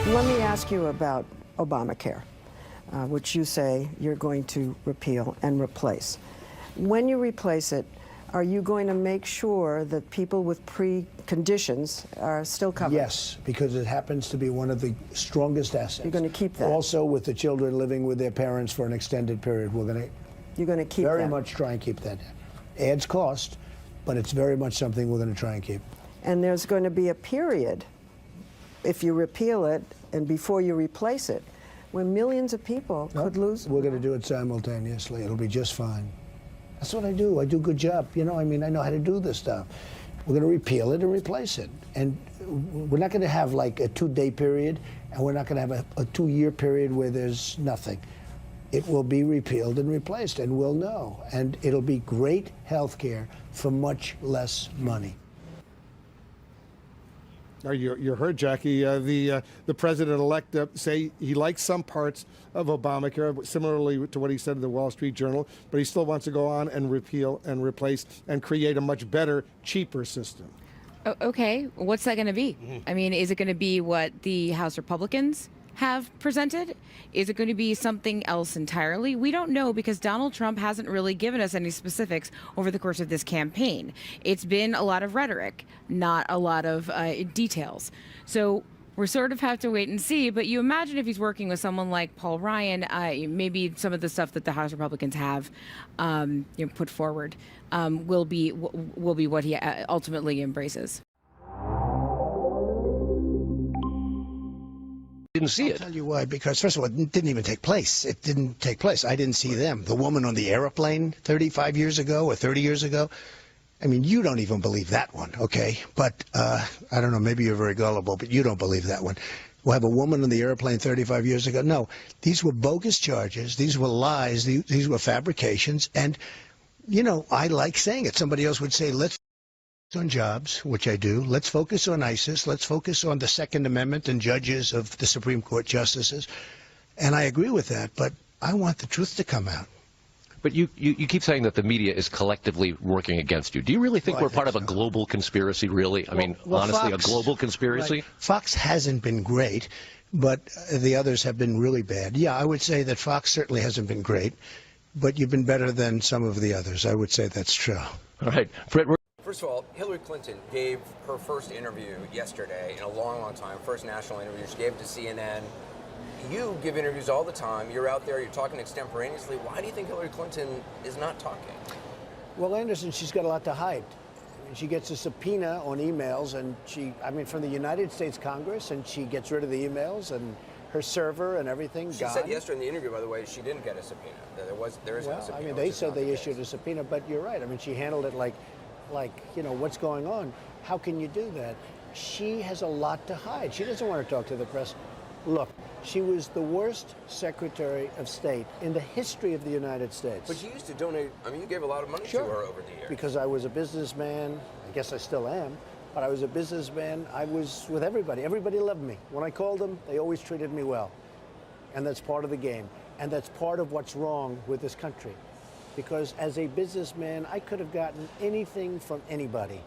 Let me ask you about Obamacare, which you say you're going to repeal and replace. When you replace it, are you going to make sure that people with preconditions are still covered? Yes, because it happens to be one of the strongest assets. You're going to keep that? Also, with the children living with their parents for an extended period, we're going to You're going to keep that? very much try and keep that. Adds cost, but it's very much something we're going to try and keep. And there's going to be a period, if you repeal it and before you replace it, when millions of people could lose. We're going to do it simultaneously. It'll be just fine. That's what I do. I do a good job. You know, I mean, I know how to do this stuff. We're going to repeal it and replace it. And we're not going to have like a 2-day period, and we're not going to have a 2-year period where there's nothing. It will be repealed and replaced, and we'll know. And it'll be great health care for much less money. You heard, Jackie, the president-elect say he likes some parts of Obamacare, similarly to what he said in the Wall Street Journal, but he still wants to go on and repeal and replace and create a much better, cheaper system. Okay, what's that going to be? I mean, is it going to be what the House Republicans have presented? Is it going to be something else entirely? We don't know, because Donald Trump hasn't really given us any specifics over the course of this campaign. It's been a lot of rhetoric, not a lot of details. So we sort of have to wait and see. But you imagine if he's working with someone like Paul Ryan, maybe some of the stuff that the House Republicans have put forward will be what he ultimately embraces. Didn't see it. I'll tell you why. Because first of all, it didn't even take place. It didn't take place. I didn't see them. The woman on the airplane 35 years ago or 30 years ago. I mean, you don't even believe that one, okay? But I don't know, maybe you're very gullible, but you don't believe that one. We'll have a woman on the airplane 35 years ago. No, these were bogus charges. These were lies. These were fabrications. And, you know, I like saying it. Somebody else would say, let's focus on jobs, which I do. Let's focus on ISIS. Let's focus on the Second Amendment and judges of the Supreme Court justices. And I agree with that, but I want the truth to come out. But you keep saying that the media is collectively working against you. Do you really think we're part of a global conspiracy, really? I mean, honestly, Fox, a global conspiracy? Right. Fox hasn't been great, but the others have been really bad. Yeah, I would say that Fox certainly hasn't been great, but you've been better than some of the others. I would say that's true. All right. Fred, first of all, Hillary Clinton gave her first interview yesterday in a long, long time, first national interview. She gave it to CNN. You give interviews all the time. You're out there. You're talking extemporaneously. Why do you think Hillary Clinton is not talking? Well, Anderson, she's got a lot to hide. I mean, she gets a subpoena on emails, and from the United States Congress, and she gets rid of the emails and her server and everything. She said yesterday in the interview, by the way, she didn't get a subpoena. There is no subpoena. I mean, they said they issued a subpoena, but you're right. I mean, she handled it like, you know, what's going on? How can you do that? She has a lot to hide. She doesn't want to talk to the press. Look, she was the worst Secretary of State in the history of the United States. But you used to donate, I mean, you gave a lot of money to her over the years. Because I was a businessman. I guess I still am. But I was a businessman. I was with everybody. Everybody loved me. When I called them, they always treated me well. And that's part of the game. And that's part of what's wrong with this country. Because as a businessman, I could have gotten anything from anybody.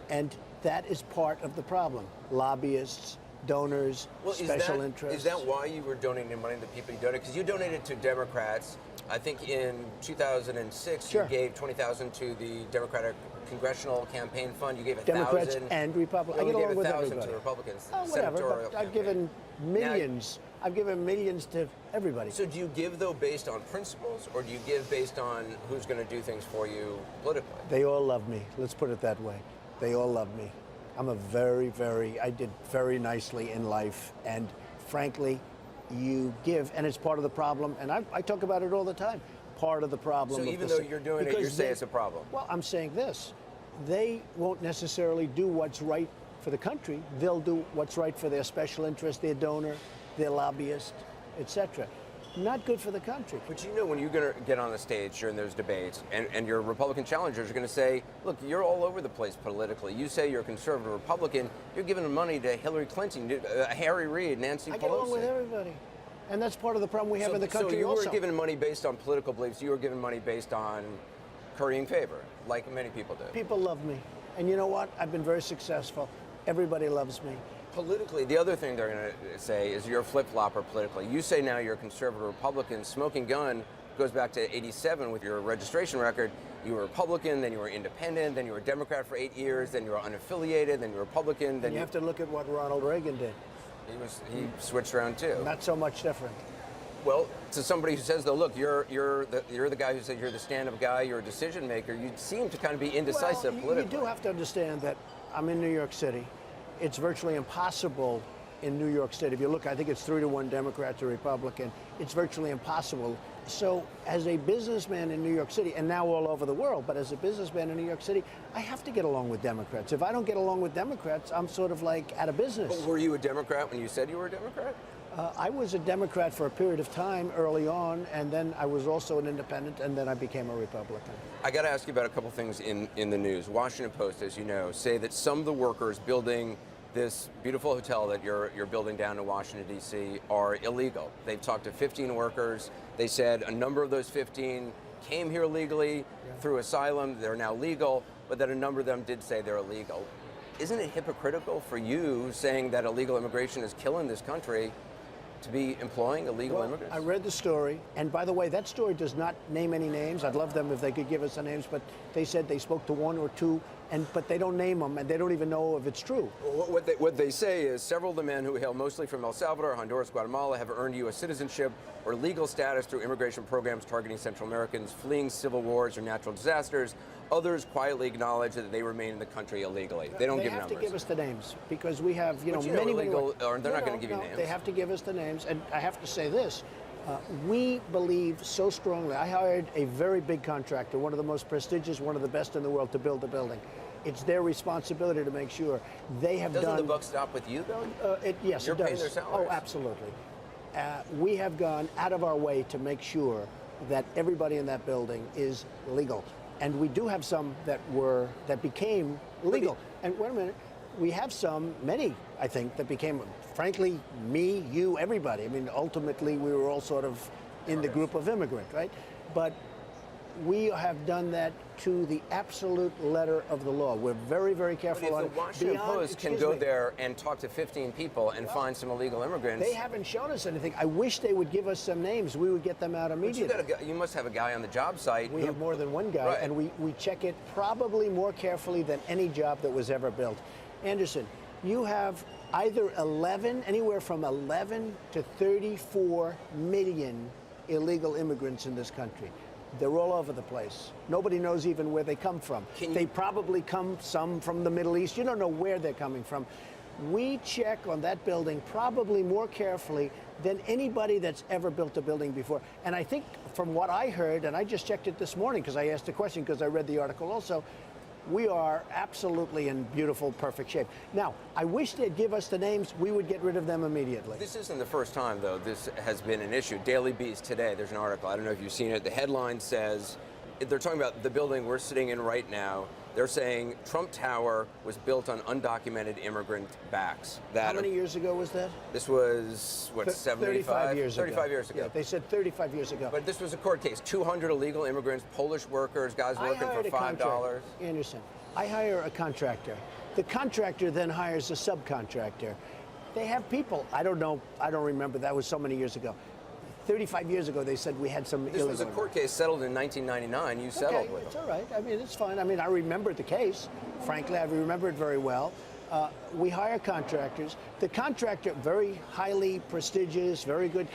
And that is part of the problem. Lobbyists, donors, special interests. Is that why you were donating money to the people you donated? Because you donated to Democrats. I think in 2006, sure. You gave $20,000 to the Democratic Congressional Campaign Fund. You gave $1,000. Democrats and Republicans. I get along with everybody. To Republicans. Oh, whatever. But I've given millions. I've given millions to everybody. So do you give, though, based on principles, or do you give based on who's going to do things for you politically? They all love me. Let's put it that way. They all love me. I'm I did very nicely in life, and frankly, you give, and it's part of the problem, and I talk about it all the time, part of the problem. So even though you're doing it, you're saying it's a problem? Well, I'm saying this. They won't necessarily do what's right for the country. They'll do what's right for their special interest, their donor, their lobbyist, etc. Not good for the country. But you know, when you're going to get on the stage during those debates, and your Republican challengers are going to say, look, you're all over the place politically. You say you're a conservative Republican. You're giving money to Hillary Clinton, Harry Reid, Nancy Pelosi. I get along with everybody. And that's part of the problem we have in the country. So you also. were giving money based on political beliefs. You were giving money based on currying favor, like many people do. People love me. And you know what? I've been very successful. Everybody loves me. Politically, the other thing they're going to say is you're a flip-flopper politically. You say now you're a conservative Republican. Smoking gun goes back to 87 with your registration record. You were Republican, then you were independent, then you were Democrat for 8 years, then you were unnaffiliated, then you were Republican. Then you have to look at what Ronald Reagan did. He switched around too. Not so much different. Well, to somebody who says, though, look, you're the guy who said you're the stand-up guy, you're a decision maker. You seem to kind of be indecisive politically. You do have to understand that I'm in New York City. It's virtually impossible in New York State. If you look, I think it's 3-1 Democrat to Republican. It's virtually impossible. So as a businessman in New York City, and now all over the world, but as a businessman in New York City, I have to get along with Democrats. If I don't get along with Democrats, I'm sort of like out of business. But were you a Democrat when you said you were a Democrat? I was a Democrat for a period of time early on, and then I was also an independent, and then I became a Republican. I got to ask you about a couple things in the news. Washington Post, as you know, say that some of the workers building this beautiful hotel that you're building down in Washington, D.C. are illegal. They've talked to 15 workers. They said a number of those 15 came here legally through asylum. They're now legal, but that a number of them did say they're illegal. Isn't it hypocritical for you saying that illegal immigration is killing this country to be employing illegal immigrants? I read the story, and by the way, that story does not name any names. I'd love them if they could give us the names, but they said they spoke to 1 or 2, but they don't name them, and they don't even know if it's true. Well, what they say is several of the men who hail mostly from El Salvador, Honduras, Guatemala have earned U.S. citizenship or legal status through immigration programs targeting Central Americans fleeing civil wars or natural disasters. Others quietly acknowledge that they remain in the country illegally. They don't give numbers. They have to give us the names because we have, many illegal, or they're not going to give you names. They have to give us the names, and I have to say this. We believe so strongly. I hired a very big contractor, one of the most prestigious, one of the best in the world, to build the building. It's their responsibility to make sure they have Doesn't the buck stop with you, though? Yes, You're it does. paying their salaries. Oh, absolutely. We have gone out of our way to make sure that everybody in that building is legal. And we do have some that became legal. And wait a minute, we have many, I think, that became, frankly, me, you, everybody. I mean, ultimately, we were all sort of in the group of immigrant, right? But we have done that to the absolute letter of the law. We're very, very careful but on if the Washington Post can go there and talk to 15 people and find some illegal immigrants. They haven't shown us anything. I wish they would give us some names. We would get them out immediately. But you must have a guy on the job site. We have more than one guy, right. and we check it probably more carefully than any job that was ever built. Anderson, you have either anywhere from 11 to 34 million illegal immigrants in this country. They're all over the place. Nobody knows even where they come from. They probably come some from the Middle East. You don't know where they're coming from. We check on that building probably more carefully than anybody that's ever built a building before. And I think from what I heard, and I just checked it this morning because I asked the question because I read the article also, we are absolutely in beautiful, perfect shape. Now, I wish they'd give us the names. We would get rid of them immediately. This isn't the first time, though, this has been an issue. Daily Beast today, there's an article. I don't know if you've seen it. The headline says, they're talking about the building we're sitting in right now. They're saying Trump Tower was built on undocumented immigrant backs. How many years ago was that? This was, 35 years ago. 35 years ago. Yeah, they said 35 years ago. But this was a court case. 200 illegal immigrants, Polish workers, guys working for $5. Anderson, I hire a contractor. The contractor then hires a subcontractor. They have people. I don't know. I don't remember. That was so many years ago. 35 years ago, they said we had some illegal. This was a court case settled in 1999. You settled with them. It's all right. I mean, it's fine. I mean, I remembered the case. Frankly, I remember it very well. We hire contractors. The contractor, very highly prestigious, very good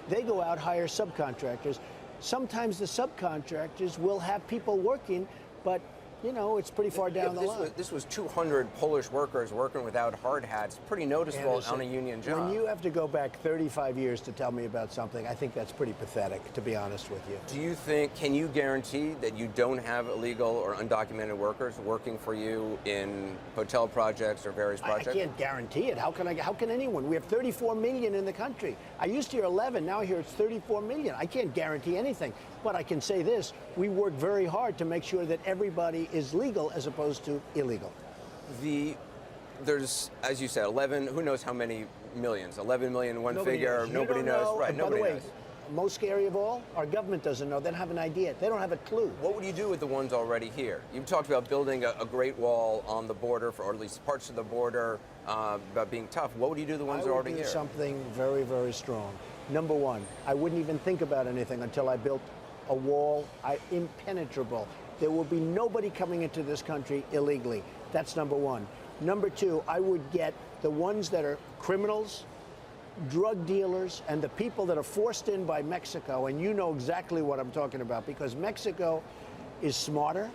they go out, hire subcontractors. Sometimes the subcontractors will have people working, but it's pretty far down the line. This was 200 Polish workers working without hard hats. Pretty noticeable on a union job. When you have to go back 35 years to tell me about something, I think that's pretty pathetic, to be honest with you. Can you guarantee that you don't have illegal or undocumented workers working for you in hotel projects or various projects? I can't guarantee it. How can anyone? We have 34 million in the country. I used to hear 11, now I hear it's 34 million. I can't guarantee anything. But I can say this, we work very hard to make sure that everybody is legal as opposed to illegal. There's, as you said, 11, who knows how many millions? 11 million, one figure, nobody knows. Right, nobody knows. most scary of all, our government doesn't know. They don't have an idea. They don't have a clue. What would you do with the ones already here? You've talked about building a great wall on the border, or at least parts of the border, about being tough. What would you do with the ones that are already I would do here? something very, very strong. Number one, I wouldn't even think about anything until I built a wall impenetrable. There will be nobody coming into this country illegally. That's number one. Number two, I would get the ones that are criminals, drug dealers, and the people that are forced in by Mexico, and you know exactly what I'm talking about, because Mexico is smarter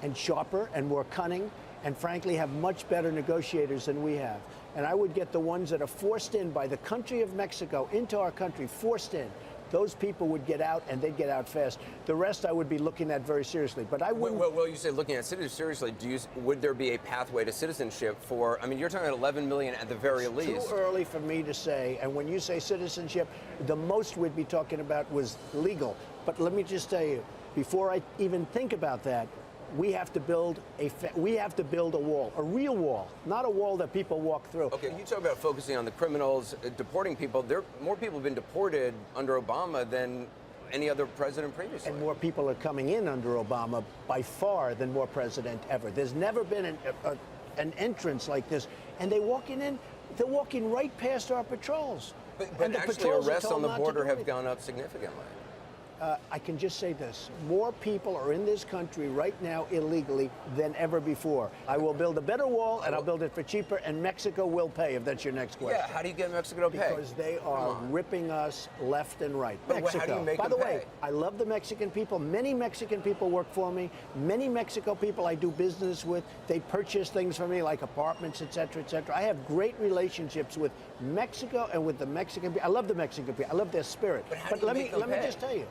and sharper and more cunning, and frankly have much better negotiators than we have. And I would get the ones that are forced in by the country of Mexico into our country, forced in. Those people would get out, and they'd get out fast. The rest I would be looking at very seriously. But I wouldn't. Well, you say looking at citizenship seriously. Would there be a pathway to citizenship for? I mean, you're talking about 11 million at the very least. It's too early for me to say. And when you say citizenship, the most we'd be talking about was legal. But let me just tell you, before I even think about that, we have to build a wall, a real wall, not a wall that people walk through. Okay, you talk about focusing on the criminals, deporting people. More people have been deported under Obama than any other president previously. And more people are coming in under Obama by far than more president ever. There's never been an entrance like this. And they're walking right past our patrols. But and the actually, patrols are arrests told on the not to border do have it. gone up significantly. I can just say this. More people are in this country right now illegally than ever before. I will build a better wall, and I'll build it for cheaper, and Mexico will pay, if that's your next question. Yeah, how do you get Mexico to pay? Because they are ripping us left and right. But Mexico. how do you make By them the way, pay? I love the Mexican people. Many Mexican people work for me. Many Mexico people I do business with. They purchase things for me, like apartments, et cetera, et cetera. I have great relationships with Mexico and with the Mexican people. I love the Mexican people. I love their spirit. But how do you let make them me pay? just tell you.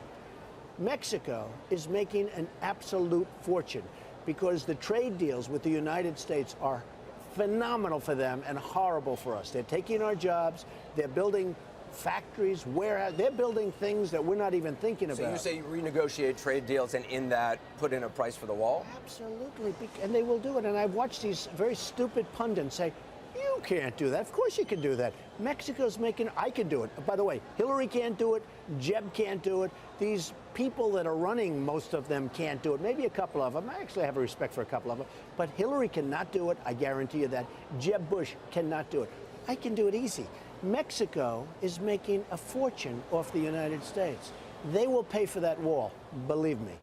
Mexico is making an absolute fortune because the trade deals with the United States are phenomenal for them and horrible for us. They're taking our jobs. They're building factories, warehouses. They're building things that we're not even thinking about. So you say you renegotiate trade deals and in that put in a price for the wall? Absolutely, and they will do it. And I've watched these very stupid pundits say, you can't do that. Of course you can do that. Mexico's making, I can do it. By the way, Hillary can't do it. Jeb can't do it. These people that are running, most of them can't do it. Maybe a couple of them. I actually have a respect for a couple of them. But Hillary cannot do it. I guarantee you that. Jeb Bush cannot do it. I can do it easy. Mexico is making a fortune off the United States. They will pay for that wall, believe me.